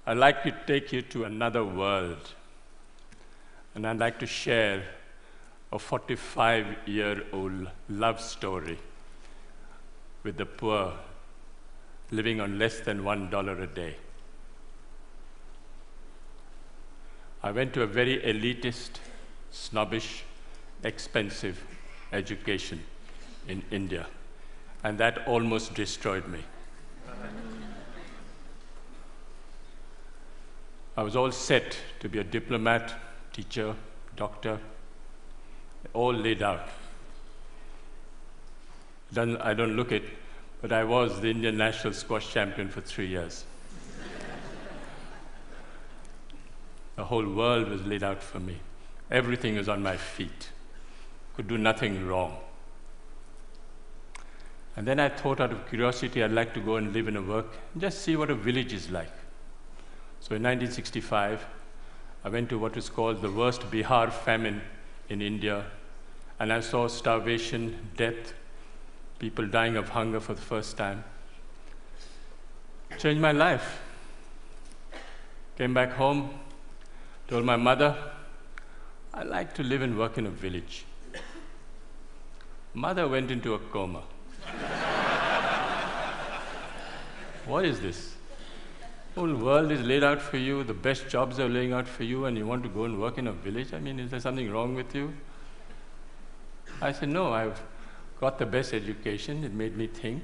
I'd like to take you to another world. And I'd like to share a 45-year-old love story with the poor living on less than $1 a day. I went to a very elitist, snobbish, expensive education in India, and that almost destroyed me. I was all set to be a diplomat, teacher, doctor, all laid out. I don't look it, but I was the Indian national squash champion for 3 years. The whole world was laid out for me. Everything was on my feet. Could do nothing wrong. And then I thought, out of curiosity, I'd like to go and live and work and just see what a village is like. So in 1965, I went to what was called the worst Bihar famine in India, and I saw starvation, death, people dying of hunger for the first time. Changed my life. Came back home, told my mother, I'd like to live and work in a village. Mother went into a coma. What is this? The whole world is laid out for you, the best jobs are laying out for you, and you want to go and work in a village? I mean, is there something wrong with you? I said, no, I've got the best education, it made me think,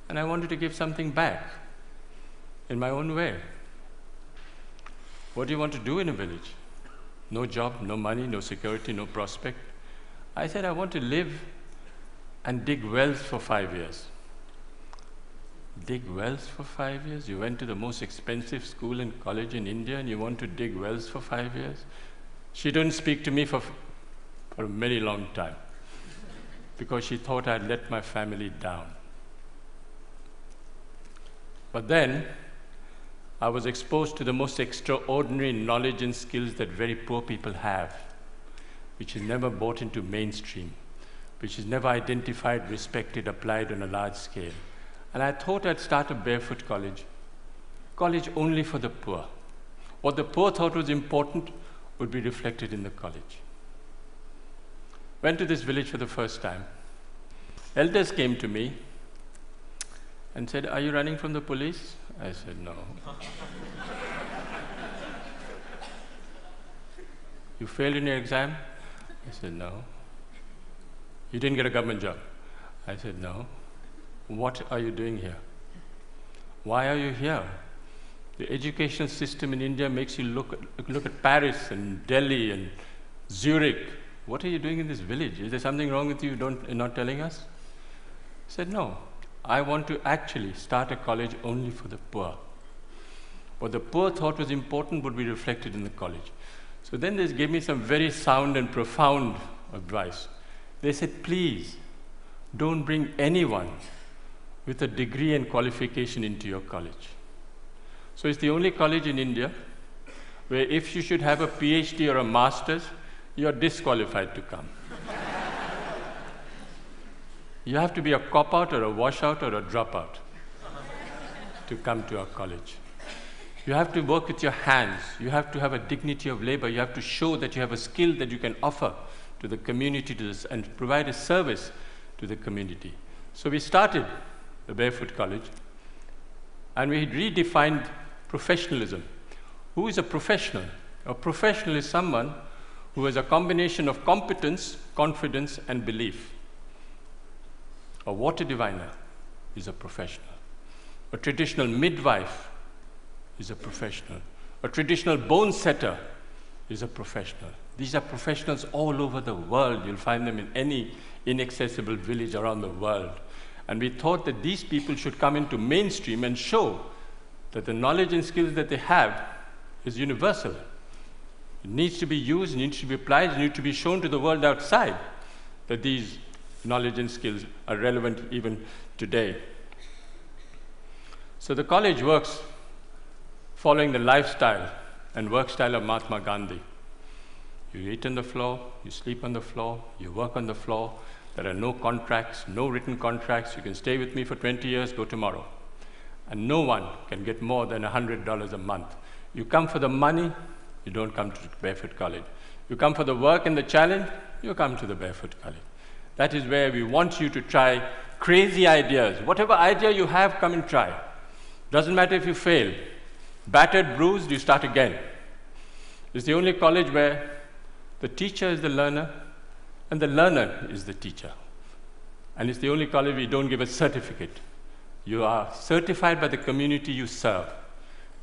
and I wanted to give something back in my own way. What do you want to do in a village? No job, no money, no security, no prospect. I said, I want to live and dig wells for 5 years. Dig wells for 5 years? You went to the most expensive school and college in India and you want to dig wells for 5 years? She didn't speak to me for a very long time because she thought I'd let my family down. But then I was exposed to the most extraordinary knowledge and skills that very poor people have, which is never brought into mainstream, which is never identified, respected, applied on a large scale. And I thought I'd start a barefoot college only for the poor. What the poor thought was important would be reflected in the college. Went to this village for the first time. Elders came to me and said, are you running from the police? I said, no. You failed in your exam? I said, no. You didn't get a government job? I said, no. What are you doing here? Why are you here? The educational system in India makes you look at Paris and Delhi and Zurich. What are you doing in this village? Is there something wrong with you you're not telling us? I said, no. I want to actually start a college only for the poor. What the poor thought was important would be reflected in the college. So then they gave me some very sound and profound advice. They said, please, don't bring anyone with a degree and qualification into your college. So it's the only college in India where if you should have a PhD or a master's, you're disqualified to come. You have to be a cop-out or a washout or a dropout to come to our college. You have to work with your hands. You have to have a dignity of labor. You have to show that you have a skill that you can offer to the community and provide a service to the community. So we started the Barefoot College, and we redefined professionalism. Who is a professional? A professional is someone who has a combination of competence, confidence, and belief. A water diviner is a professional. A traditional midwife is a professional. A traditional bone setter is a professional. These are professionals all over the world. You'll find them in any inaccessible village around the world. And we thought that these people should come into mainstream and show that the knowledge and skills that they have is universal. It needs to be used, it needs to be applied, it needs to be shown to the world outside that these knowledge and skills are relevant even today. So the college works following the lifestyle and work style of Mahatma Gandhi. You eat on the floor, you sleep on the floor, you work on the floor. There are no contracts, no written contracts. You can stay with me for 20 years, go tomorrow. And no one can get more than $100 a month. You come for the money, you don't come to Barefoot College. You come for the work and the challenge, you come to the Barefoot College. That is where we want you to try crazy ideas. Whatever idea you have, come and try. Doesn't matter if you fail. Battered, bruised, you start again. It's the only college where the teacher is the learner and the learner is the teacher. And it's the only college where you don't give a certificate. You are certified by the community you serve.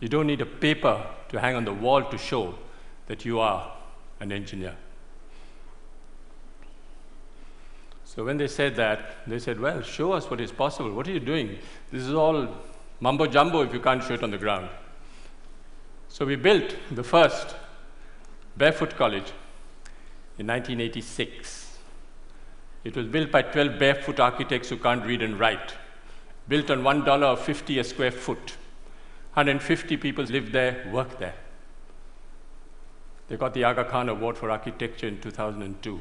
You don't need a paper to hang on the wall to show that you are an engineer. So when they said that, they said, well, show us what is possible. What are you doing? This is all mumbo jumbo if you can't show it on the ground. So we built the first Barefoot College in 1986. It was built by 12 barefoot architects who can't read and write. Built on $1.50 a square foot. 150 people lived there, worked there. They got the Aga Khan Award for Architecture in 2002.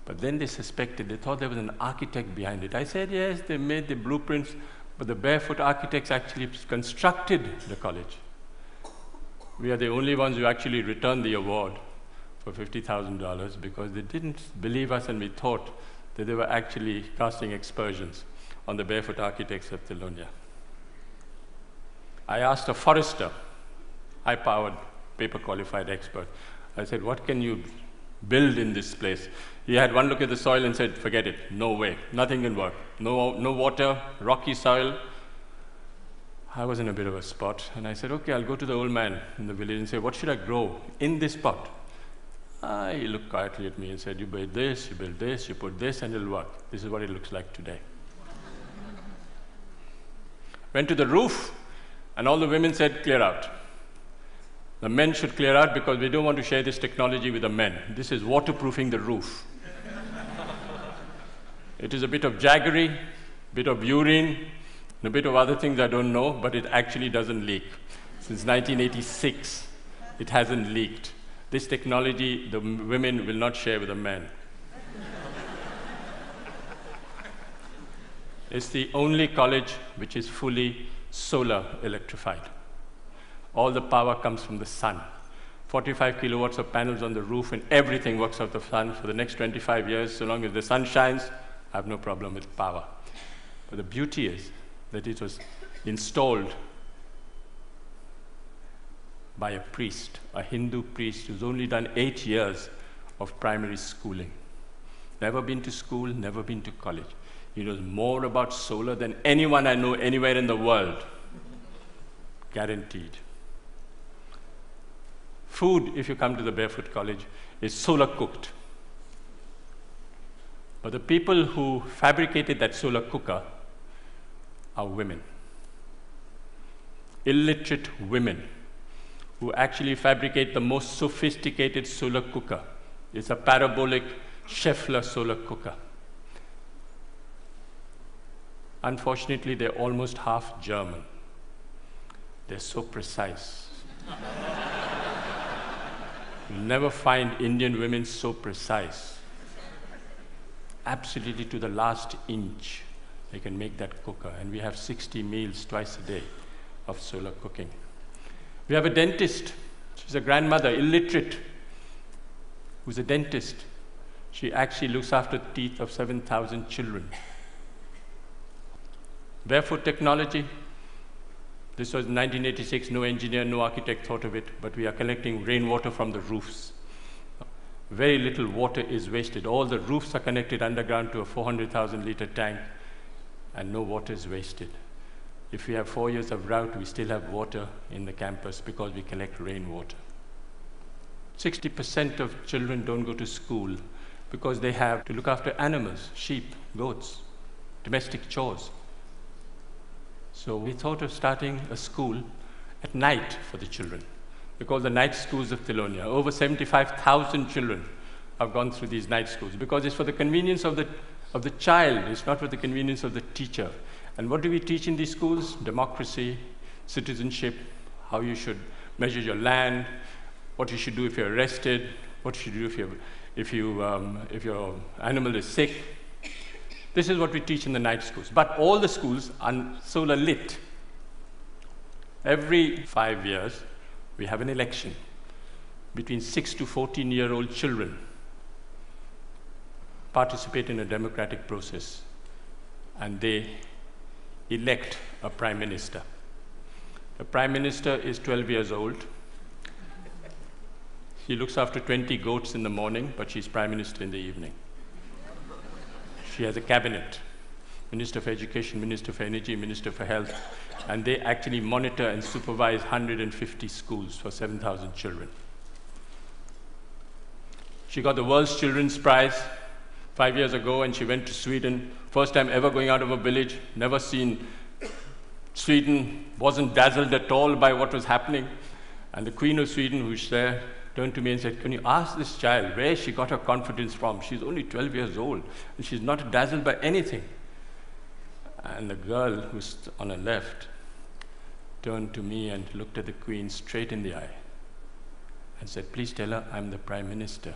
But then they suspected, they thought there was an architect behind it. I said, yes, they made the blueprints, but the barefoot architects actually constructed the college. We are the only ones who actually returned the award for $50,000 because they didn't believe us and we thought that they were actually casting aspersions on the barefoot architects of Telonia. I asked a forester, high-powered, paper-qualified expert. I said, what can you build in this place? He had one look at the soil and said, forget it, no way, nothing can work. No water, rocky soil. I was in a bit of a spot, and I said, okay, I'll go to the old man in the village and say, what should I grow in this pot? He looked quietly at me and said, you build this, you put this, and it'll work. This is what it looks like today. Went to the roof, and all the women said, clear out. The men should clear out because we don't want to share this technology with the men. This is waterproofing the roof. It is a bit of jaggery, bit of urine, and a bit of other things I don't know, but it actually doesn't leak. Since 1986, it hasn't leaked. This technology, the women will not share with the men. It's the only college which is fully solar electrified. All the power comes from the sun. 45 kilowatts of panels on the roof and everything works out of the sun for the next 25 years. So long as the sun shines, I have no problem with power. But the beauty is that it was installed by a priest, a Hindu priest who's only done 8 years of primary schooling. Never been to school, never been to college. He knows more about solar than anyone I know anywhere in the world. Guaranteed. Food, if you come to the Barefoot College, is solar cooked. But the people who fabricated that solar cooker are women. Illiterate women who actually fabricate the most sophisticated solar cooker. It's a parabolic Scheffler solar cooker. Unfortunately, they're almost half German. They're so precise. You'll never find Indian women so precise. Absolutely to the last inch, they can make that cooker. And we have 60 meals twice a day of solar cooking. We have a dentist. She's a grandmother, illiterate, who's a dentist. She actually looks after the teeth of 7,000 children. Barefoot technology. This was 1986, no engineer, no architect thought of it, but we are collecting rainwater from the roofs. Very little water is wasted. All the roofs are connected underground to a 400,000 liter tank, and no water is wasted. If we have 4 years of drought, we still have water in the campus because we collect rainwater. 60% of children don't go to school because they have to look after animals, sheep, goats, domestic chores. So we thought of starting a school at night for the children. We call the night schools of Telonia. Over 75,000 children have gone through these night schools because it's for the convenience of the child, it's not for the convenience of the teacher. And what do we teach in these schools? Democracy, citizenship, how you should measure your land, what you should do if you're arrested, what you should do if your animal is sick. This is what we teach in the night schools. But all the schools are solar lit. Every 5 years, we have an election between 6 to 14-year-old children participate in a democratic process, and they elect a prime minister. The prime minister is 12 years old. She looks after 20 goats in the morning, but she's prime minister in the evening. She has a cabinet, Minister for Education, Minister for Energy, Minister for Health, and they actually monitor and supervise 150 schools for 7,000 children. She got the World's Children's Prize 5 years ago, and she went to Sweden. First time ever going out of a village, never seen Sweden, wasn't dazzled at all by what was happening. And the Queen of Sweden, who's there, turned to me and said, "Can you ask this child where she got her confidence from? She's only 12 years old, and she's not dazzled by anything." And the girl who's on her left turned to me and looked at the Queen straight in the eye and said, "Please tell her I'm the Prime Minister."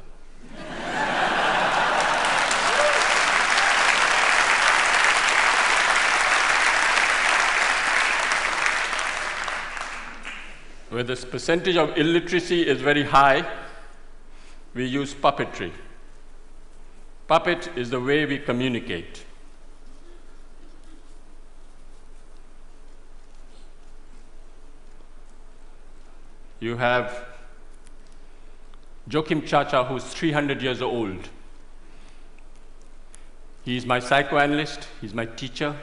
Where the percentage of illiteracy is very high, we use puppetry. Puppet is the way we communicate. You have Joachim Chacha, who's 300 years old. He's my psychoanalyst, he's my teacher,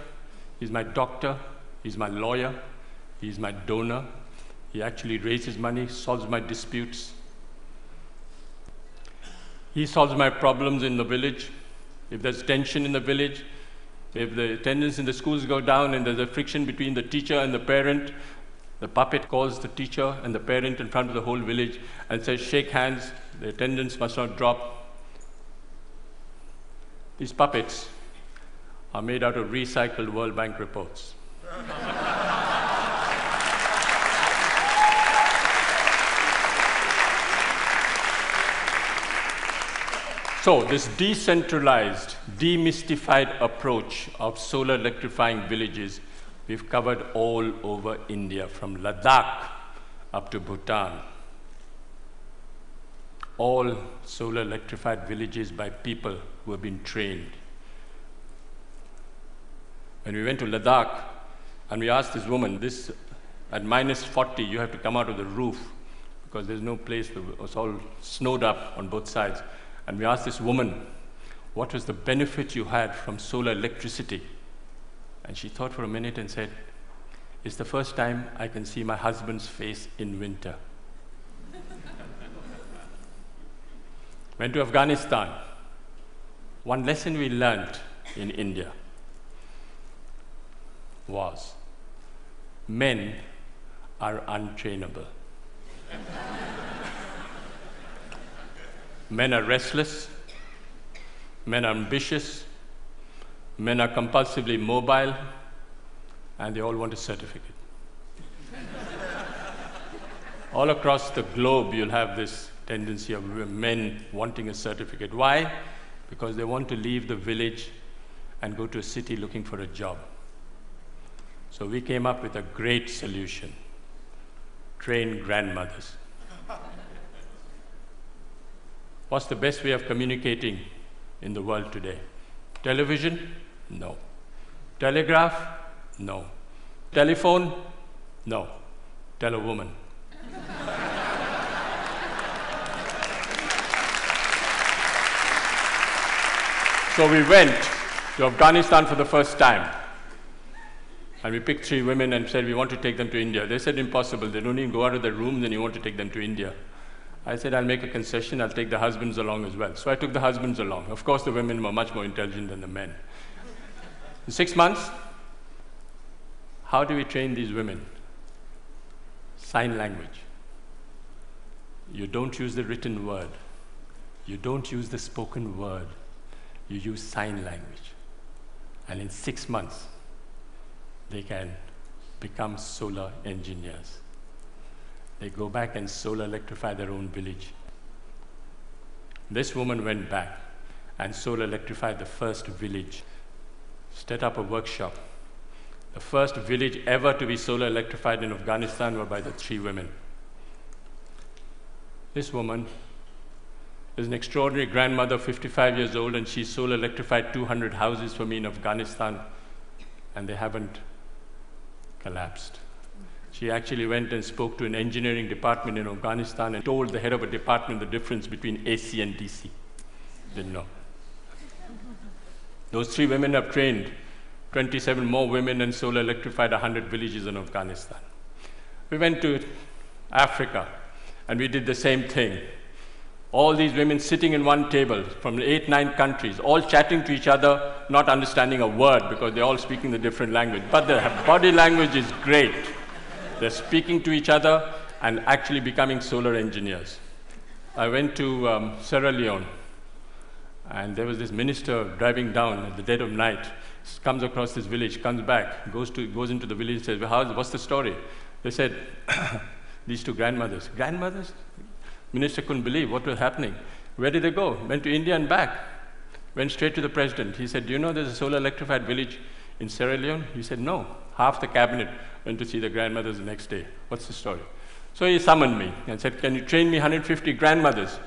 he's my doctor, he's my lawyer, he's my donor. He actually raises money, solves my disputes. He solves my problems in the village. If there's tension in the village, if the attendance in the schools go down and there's a friction between the teacher and the parent, the puppet calls the teacher and the parent in front of the whole village and says, "Shake hands, the attendance must not drop." These puppets are made out of recycled World Bank reports. So this decentralized, demystified approach of solar electrifying villages, we've covered all over India, from Ladakh up to Bhutan. All solar electrified villages by people who have been trained. When we went to Ladakh and we asked this woman, at minus 40, you have to come out of the roof because there's no place, it's all snowed up on both sides. And we asked this woman, what was the benefit you had from solar electricity? And she thought for a minute and said, "It's the first time I can see my husband's face in winter." Went to Afghanistan. One lesson we learned in India was men are untrainable. Men are restless, men are ambitious, men are compulsively mobile, and they all want a certificate. All across the globe, you'll have this tendency of men wanting a certificate. Why? Because they want to leave the village and go to a city looking for a job. So we came up with a great solution: train grandmothers. What's the best way of communicating in the world today? Television? No. Telegraph? No. Telephone? No. Tell a woman. So we went to Afghanistan for the first time. And we picked 3 women and said, we want to take them to India. They said, impossible. They don't even go out of their rooms and you want to take them to India. I said, I'll make a concession. I'll take the husbands along as well. So I took the husbands along. Of course, the women were much more intelligent than the men. In 6 months, how do we train these women? Sign language. You don't use the written word. You don't use the spoken word. You use sign language. And in 6 months, they can become solar engineers. They go back and solar electrify their own village. This woman went back and solar electrified the first village, set up a workshop. The first village ever to be solar electrified in Afghanistan were by the 3 women. This woman is an extraordinary grandmother, 55 years old, and she solar electrified 200 houses for me in Afghanistan, and they haven't collapsed. She actually went and spoke to an engineering department in Afghanistan and told the head of a department the difference between AC and DC. Didn't know. Those 3 women have trained 27 more women and solar electrified 100 villages in Afghanistan. We went to Africa and we did the same thing. All these women sitting in one table from 8, 9 countries, all chatting to each other, not understanding a word because they're all speaking the different language. But their body language is great. They're speaking to each other and actually becoming solar engineers. I went to Sierra Leone, and there was this minister driving down at the dead of night, comes across this village, comes back, goes into the village, says, well, what's the story? They said, these 2 grandmothers. Grandmothers? Minister couldn't believe what was happening. Where did they go? Went to India and back. Went straight to the president. He said, do you know there's a solar electrified village in Sierra Leone? He said, no. Half the cabinet went to see the grandmothers the next day. What's the story? So he summoned me and said, can you train me 150 grandmothers?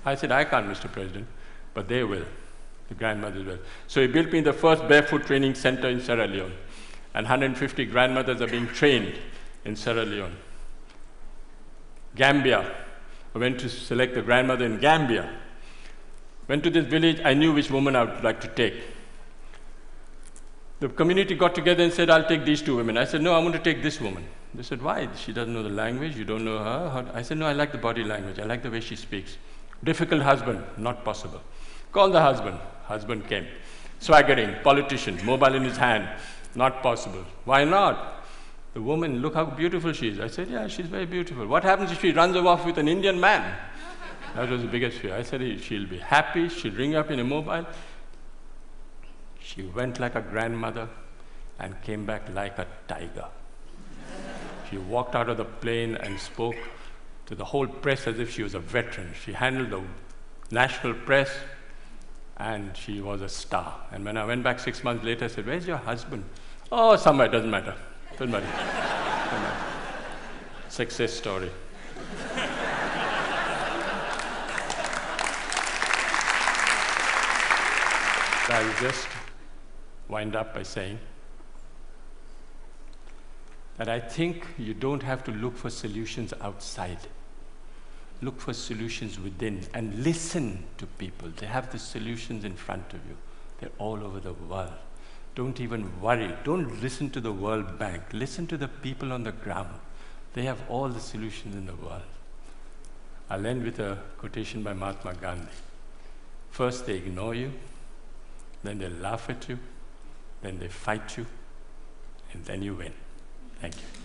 I said, I can't, Mr. President, but they will. The grandmothers will. So he built me the first barefoot training center in Sierra Leone, and 150 grandmothers are being trained in Sierra Leone. Gambia. I went to select the grandmother in Gambia. Went to this village, I knew which woman I would like to take. The community got together and said, I'll take these 2 women. I said, no, I want to take this woman. They said, why? She doesn't know the language, you don't know her. I said, no, I like the body language, I like the way she speaks. Difficult husband, not possible. Call the husband. Husband came. Swaggering, politician, mobile in his hand, not possible. Why not? The woman, look how beautiful she is. I said, yeah, she's very beautiful. What happens if she runs off with an Indian man? That was the biggest fear. I said, she'll be happy, she'll ring up in a mobile. She went like a grandmother and came back like a tiger. She walked out of the plane and spoke to the whole press as if she was a veteran. She handled the national press, and she was a star. And when I went back 6 months later, I said, where's your husband? Oh, somewhere, doesn't matter. Doesn't matter. Doesn't matter. Success story. I'll just wind up by saying that I think you don't have to look for solutions outside. Look for solutions within and listen to people. They have the solutions in front of you. They're all over the world. Don't even worry. Don't listen to the World Bank. Listen to the people on the ground. They have all the solutions in the world. I'll end with a quotation by Mahatma Gandhi. First they ignore you, then they laugh at you, then they fight you, and then you win. Thank you.